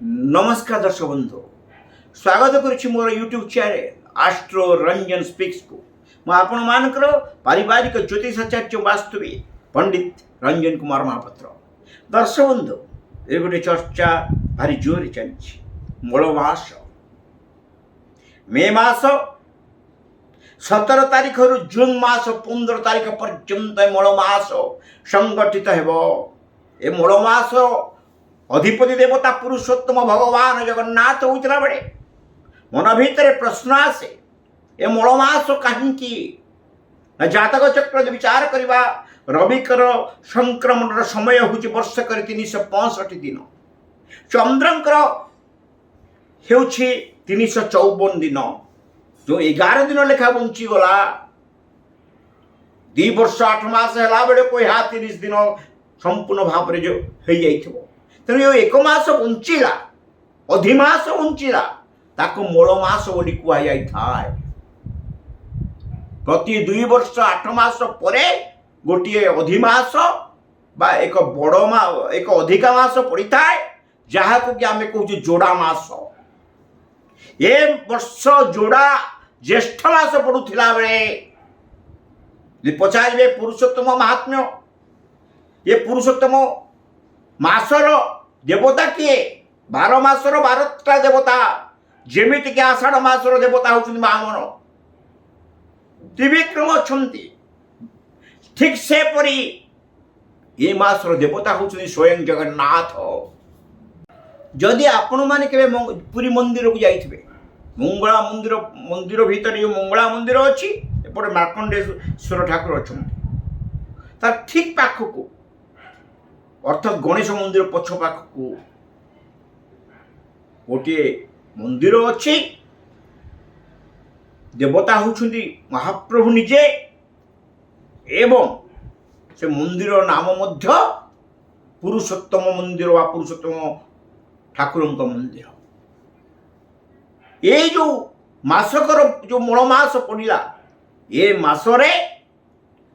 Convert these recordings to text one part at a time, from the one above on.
नमस्कार दर्शक बंधु स्वागत करुच्ची मोर YouTube channel Astro Ranjan speaks को आपण मानकर पारिवारिक ज्योतिषाचार्य वास्तविक पंडित रंजन कुमार महापात्र। दर्शक बंधु ये गोटे चर्चा भारी जोर चलती मूल मास मे मास 17 तारीख रु जून मास 15 तारीख पर्यंत मूल मास संगठित हेबो। ए मूल मास अधिपति देवता पुरुषोत्तम भगवान जगन्नाथ होता बेले मन भितर प्रश्न आसे ए मूलमास कहीं जातक चक्र विचार करवा रविकर संक्रमण समय हूँ वर्षक 365 दिन चंद्रंकर हो 354 दिन जो 11 दिन लेखा बंची गला 2 वर्ष 8 मास है बेले कोई 30 दिन संपूर्ण भाव में जो हो जाइए तेणु ये एक मास बंचला अधिमास बंचला ताको मूलमास बोली कह जाए। प्रति 2 वर्ष 8 मास परे गोटे अधिमास बा एक बड़ एक अधिका मास पड़ता है जहाँ को कि आम कहूँ जोड़ा मास। ये वर्ष जोड़ा ज्येष्ठ मास पड़ूला बेले पचारे पुरुषोत्तम महात्म्य ये पुरुषोत्तम मासर देवता किए 12 मासर 12टा देवता जेमिति कि आषाढ़ मासर देवता होउछन बामन त्रिविक्रम अछंती ठीक से परी ये मासर देवता होउछन स्वयं जगन्नाथ। जदि आपण माने केबे पुरी मंदिर को जाइथिबे मंगला मंदिर भीतर जो मंगला मंदिर अछि एपटे मार्कंडेश्वर ठाकुर अछंती तार ठीक पाखकू अर्थात गणेश मंदिर पछ पाख को गोटे मंदिर अच्छी देवता होउछंती महाप्रभु निजे एवं से मंदिर नाम मध्य पुरुषोत्तम मंदिर वा पुरुषोत्तम ठाकुर मंदिर। ये जो मासकर जो मूल मास पड़ा ये मासरे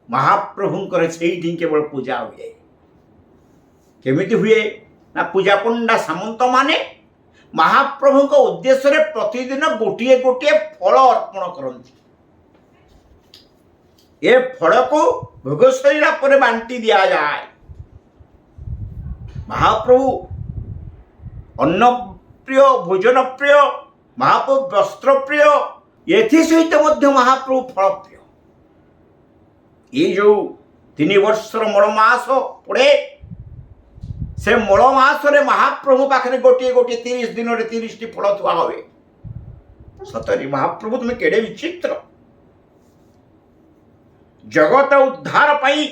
महाप्रभुंकर से केवल पूजा हुए केमिति हुए ना पूजा पंडा सामंत माने महाप्रभु को उद्देश्य रे प्रतिदिन गोटे गोटे फल अर्पण करती। ये फल को भोग सरीला पर बांटी दिया जाए। महाप्रभु अन्न प्रिय भोजन प्रिय महाप्रभु वस्त्र प्रिय एथि सहित मध्य महाप्रभु फल प्रिय। ये जो 3 वर्षर मूल मास पड़े से मूल मासरे महाप्रभु पाखे गोटे गोटे 30 दिन 30 टी फल थुआ हुए। सतरी महाप्रभु तुम्हें केड़े विचित्र जगत उद्धार पाई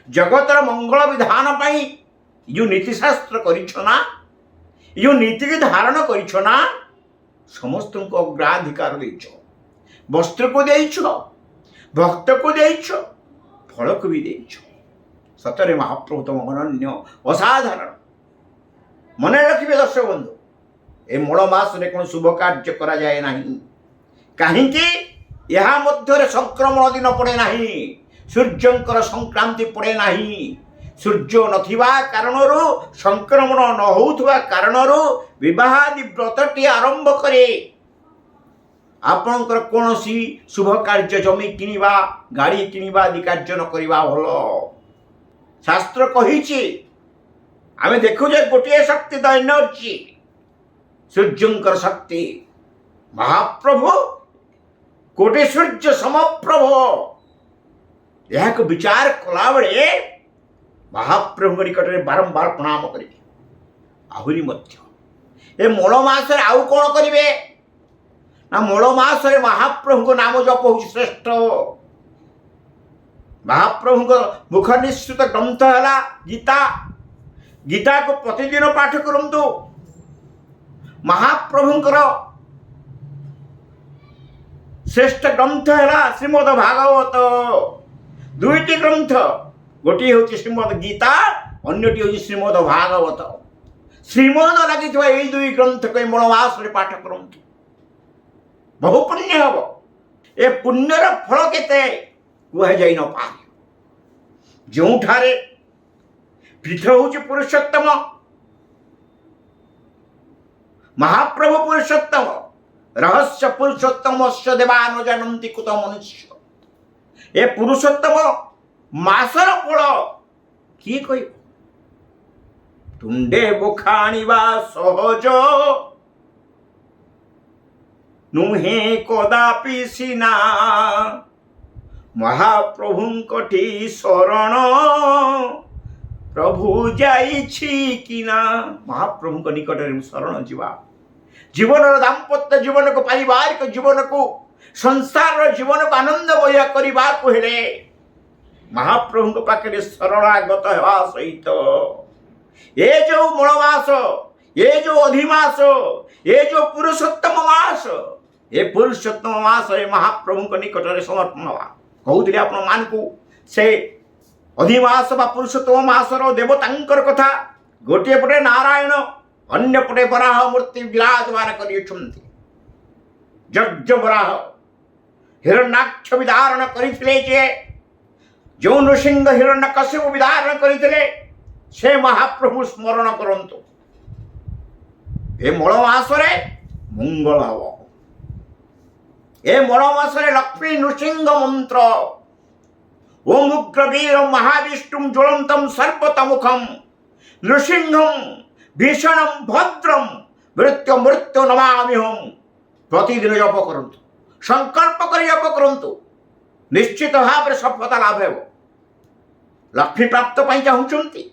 जगतर मंगल विधान पाई जो नीतिशास्त्र करिछना जो नीति की धारण करिछना समस्त को अग्राधिकार देइछो वस्त्र को देइछो भक्त को देइछो फल को भी देइछो। सतरे महाप्रभु तुम अनन्य असाधारण मन रखिए दर्शक बंधु ए मूल मास कौन शुभ कार्य करा जाए नहीं कहीं यह मध्य संक्रमण दिन पड़े नहीं सूर्यंकर संक्रांति पड़े नहीं सूर्य नथिबा कारणरू संक्रमण न होउथबा कारणरू विवाहादि व्रतटी आरंभ करे आपणकर कौनसी शुभ कार्य जमी किनिबा गाड़ी किनिबा आदि कार्य न करिबा भलो। शास्त्र कही आम देखु गोटे शक्ति द एनर्जी सूर्यंकर शक्ति महाप्रभु कोटे सूर्य समप्रभ यह विचार कला बेले महाप्रभु निकट में बारंबार प्रणाम करेंगे। आहरी मध्य ए मूल मास आउ कौन करेंगे ना मूल मास महाप्रभु को नाम जप हो श्रेष्ठ। महाप्रभु को मुख निश्चित ग्रंथ है गीता गीता को प्रतिदिन पाठ करंतु। महाप्रभुंकर श्रेष्ठ ग्रंथ है श्रीमद भागवत दुईटी ग्रंथ गोटे हूँ श्रीमद गीता अन्यटी हूँ श्रीमद भागवत। श्रीमद लगी यही 2 ग्रंथ को मूलमास पाठ करंतु बहु पुण्य हम ए पुण्यर फल केते कह जाई न पारे जो पीठ हूँ पुरुषोत्तम महाप्रभु पुरुषोत्तम रहस्य पुरुषोत्तम देवान जानती कुत मनुष्य ए पुरुषोत्तम मासर फल किए कह तुंडे बुखाणीवा सहज नुहे कदापि सीना महाप्रभुंकठी शरण प्रभु जाइछि किना महाप्रभु निकट में शरण जीवा जीवन दाम्पत्य जीवन को पारिवारिक जीवन को संसार जीवन को आनंदमय करने को हेले महाप्रभु पाखे शरणागत होगा सहित ये जो मूलमास ये जो अधिमास ये जो पुरुषोत्तम मास ये पुरुषोत्तम मास महाप्रभु निकट में समर्पण हवा कहते आप मान को से अधिमास बा पुरुषोत्तम मासर देवतांकर कथा गोटे पटे नारायण अन्य पटे बराह मूर्ति विराजमान करिछन्ति यज्ञ बराह हिरण्याक्ष विधारण करिथिले जे जो नृसिंह हिरण्यकश्यप विधारण करिथिले से महाप्रभु स्मरण करंतु ए मल मासरे मंगल हव ए मल मासरे लक्ष्मी नृसिंह मंत्र ओम उग्रवीर महाविष्णु ज्वलंतम सर्वतमुखम नृसिंहम भीषणम भद्रम मृत्यु मृत्यु नमाम्यहम प्रतिदिन जप करंतु संकल्प कर जप करंतु निश्चित भाव में सफलता लाभ हो लक्ष्मी प्राप्त पाई चाहूँगी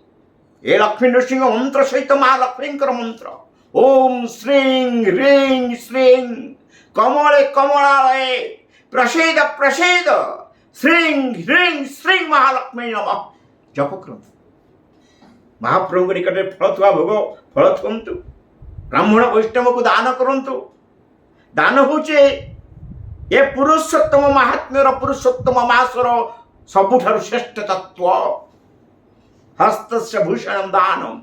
ए लक्ष्मी नृसिंह मंत्र सहित माँ लक्ष्मी मंत्र ओम श्रीं ह्रीं श्रीं कमले कमलालये प्रसीद प्रसीद श्रीं ह्रीं श्रीं महालक्ष्मी नमः जप करंतु महाप्रभु निकट फल थुआ भोग फल थुअंतु ब्राह्मण वैष्णव को दान करंतु दान होचे ये पुरुषोत्तम महात्म्यर पुरुषोत्तम मासर सबुठारु श्रेष्ठ तत्व हस्तस्य भूषणम दानम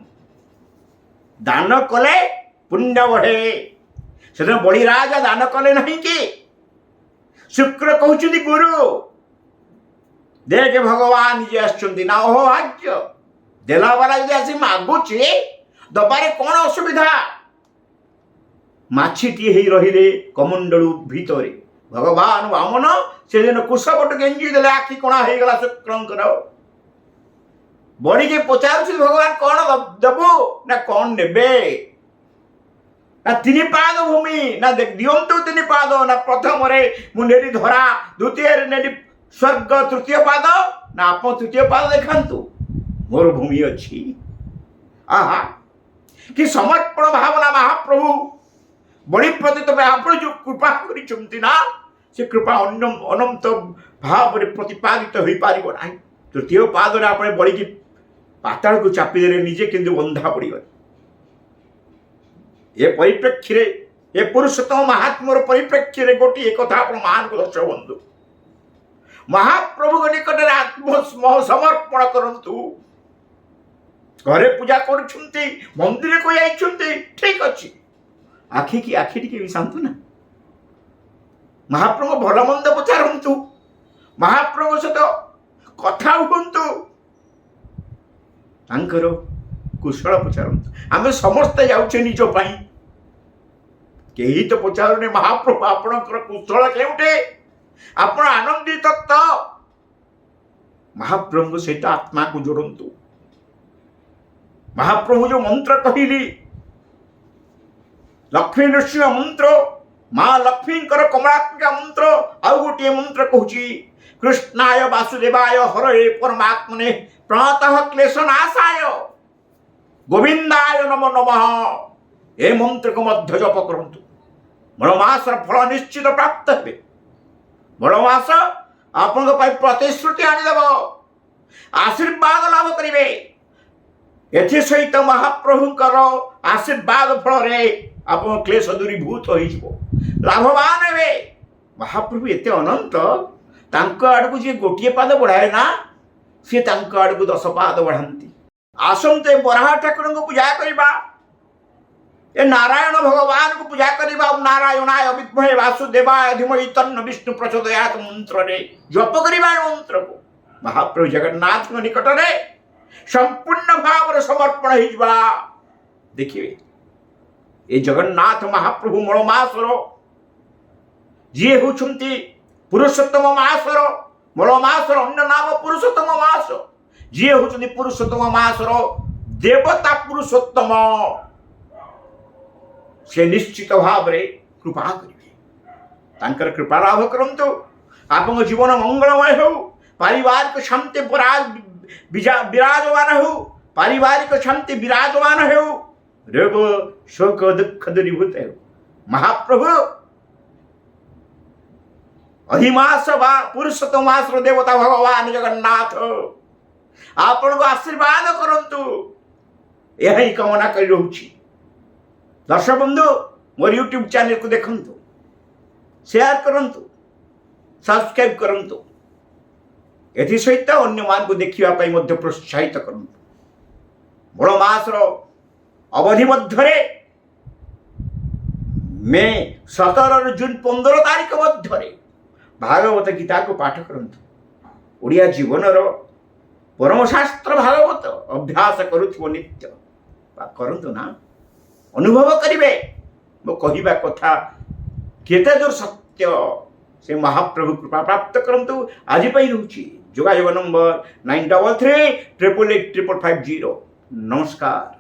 दान कले पुण्य बढ़े से बड़ी राजा दान कले नहीं कि शुक्र कहते गुरु देख भगवान जे आसुच्चंती ना ओहो भाग्य देला वाला यदि आसी मागुचे दबारे कौन असुविधा माछीटी ही रहिले कमंडलू भितरे भगवान वामन से दिन कुशपट गेंजी देले आखि कोणा हो गला शुक्रंकर बड़ी के पचार भगवान कौन देबो ना कौन नेबे ना तीन पाद भूमि ना दिंतु तीन पाद ना प्रथम मु नेली धरा द्वितीय नेली स्वर्ग तृतीय पाद ना आप तृतीय पाद देखांतु मोर भूमि अच्छी आहा कि समर्पण भावना महाप्रभु बड़ी प्रतीत आप जो कृपा करिछंती ना से कृपा अनंत भाव में प्रतिपादित हो पार ना तृतीय पाद आप बड़ी की पाताल को चापी दे निजे किंतु बंधा पड़ ये परिप्रेक्षी ये पुरुषोत्तम महात्मर परिप्रेक्षी गोटे कथा आप मान को दर्शक बंधु महाप्रभु निकट में आत्म समर्पण करंतु घरे पूजा करुछंती मंदिर को जाइछंती ठीक अच्छी आखि की आखि टिके भी शांत ना महाप्रभु भल मंद पचारंतु महाप्रभु सहित कथा हुंतु तांकर कुशल पचारंतु आमे समस्ते जाउछे निज पाई केही तो पचारुने महाप्रभु आपणकर कुशल केउटे आपण आनंदित तो महाप्रभु सहित आत्मा को जोड़ंतु महाप्रभु जो मंत्र कहली लक्ष्मी नृसिंह मंत्र माँ लक्ष्मी कमलात्मिका मंत्र आउ गोटे मंत्र कहूँ कृष्णाय वासुदेवाय हरे परमात्मने प्रणतः क्लेशनाशाय गोविंदाय नमो नमः ए मंत्र को मध्य जप करंतु मलमास फल निश्चित प्राप्त हे मलमास आपण प्रतिश्रुति आनीदेव आशीर्वाद लाभ करेंगे एथि सहित महाप्रभुंकर आशीर्वाद फल आप क्लेश दूरीभूत हो लाभवान हे महाप्रभु एते अनंत तांको आड़कू जी गोटे पाद बढ़ाए ना सी तांको आड़कू 10 पाद बढ़ाती आसंते बराह ठाकुर को पूजा करवा ए नारायण भगवान को पूजा करवा नारायणाय विद्महे वासुदेवाय धीमहि तन्नो विष्णु प्रचोदयात् मंत्र रे जप करवा मंत्र को महाप्रभु जगन्नाथ निकट में संपूर्ण भाव समर्पण हो देखिए ଏ ଜଗନ୍ନାଥ ମହାପ୍ରଭୁ ମଳ ମାସର ଯିଏ ହେଉଛନ୍ତି ପୁରୁଷୋତ୍ତମ ମାସର ମଳ ମାସର ଅନ୍ୟ ନାମ ପୁରୁଷୋତ୍ତମ ମାସ, ଯିଏ ହେଉଛନ୍ତି ପୁରୁଷୋତ୍ତମ ମାସର ଦେବତା ପୁରୁଷୋତ୍ତମ, ସେ ନିଶ୍ଚିତ ଭାବରେ କୃପା କରିବେ। ତାଙ୍କର କୃପା ଲାଭ କରନ୍ତୁ। ଆପଣଙ୍କ ଜୀବନ ମଙ୍ଗଳମୟ ହେଉ, ପାରିବାରିକ ଶାନ୍ତି ବିରାଜମାନ ହେଉ, ପାରିବାରିକ ଶାନ୍ତି ବିରାଜମାନ ହେଉ, ରୋଗ ଶୋକ ଦୁଃଖ ଦୂରୀଭୂତ ହେଉ। ମହାପ୍ରଭୁ ଅଧିମାସ ବା ପୁରୁଷୋତ୍ତମ ମାସର ଦେବତା ଭଗବାନ ଜଗନ୍ନାଥ ଆପଣଙ୍କୁ ଆଶୀର୍ବାଦ କରନ୍ତୁ, ଏହା ହିଁ କାମନା କରି ରହୁଛି। ଦର୍ଶକ ବନ୍ଧୁ, ମୋର ୟୁଟ୍ୟୁବ୍ ଚ୍ୟାନେଲକୁ ଦେଖନ୍ତୁ, ସେୟାର କରନ୍ତୁ, ସବସ୍କ୍ରାଇବ୍ କରନ୍ତୁ, ଏଥିସହିତ ଅନ୍ୟମାନଙ୍କୁ ଦେଖିବା ପାଇଁ ମଧ୍ୟ ପ୍ରୋତ୍ସାହିତ କରନ୍ତୁ। ମଳ ମାସର ଅବଧି ମଧ୍ୟରେ ମେ 17ରୁ ଜୁନ୍ 15 ତାରିଖ ମଧ୍ୟରେ ଭାଗବତ ଗୀତାକୁ ପାଠ କରନ୍ତୁ। ଓଡ଼ିଆ ଜୀବନର ପରମଶାସ୍ତ୍ର ଭାଗବତ ଅଭ୍ୟାସ କରୁଥିବ ନିତ୍ୟ ବା କରନ୍ତୁ ନା, ଅନୁଭବ କରିବେ ମୋ କହିବା କଥା କେତେ ଦୂର ସତ୍ୟ। ସେ ମହାପ୍ରଭୁ କୃପା ପ୍ରାପ୍ତ କରନ୍ତୁ। ଆଜି ପାଇଁ ରହୁଛି ଯୋଗାଯୋଗ ନମ୍ବର 9338885550। ନମସ୍କାର।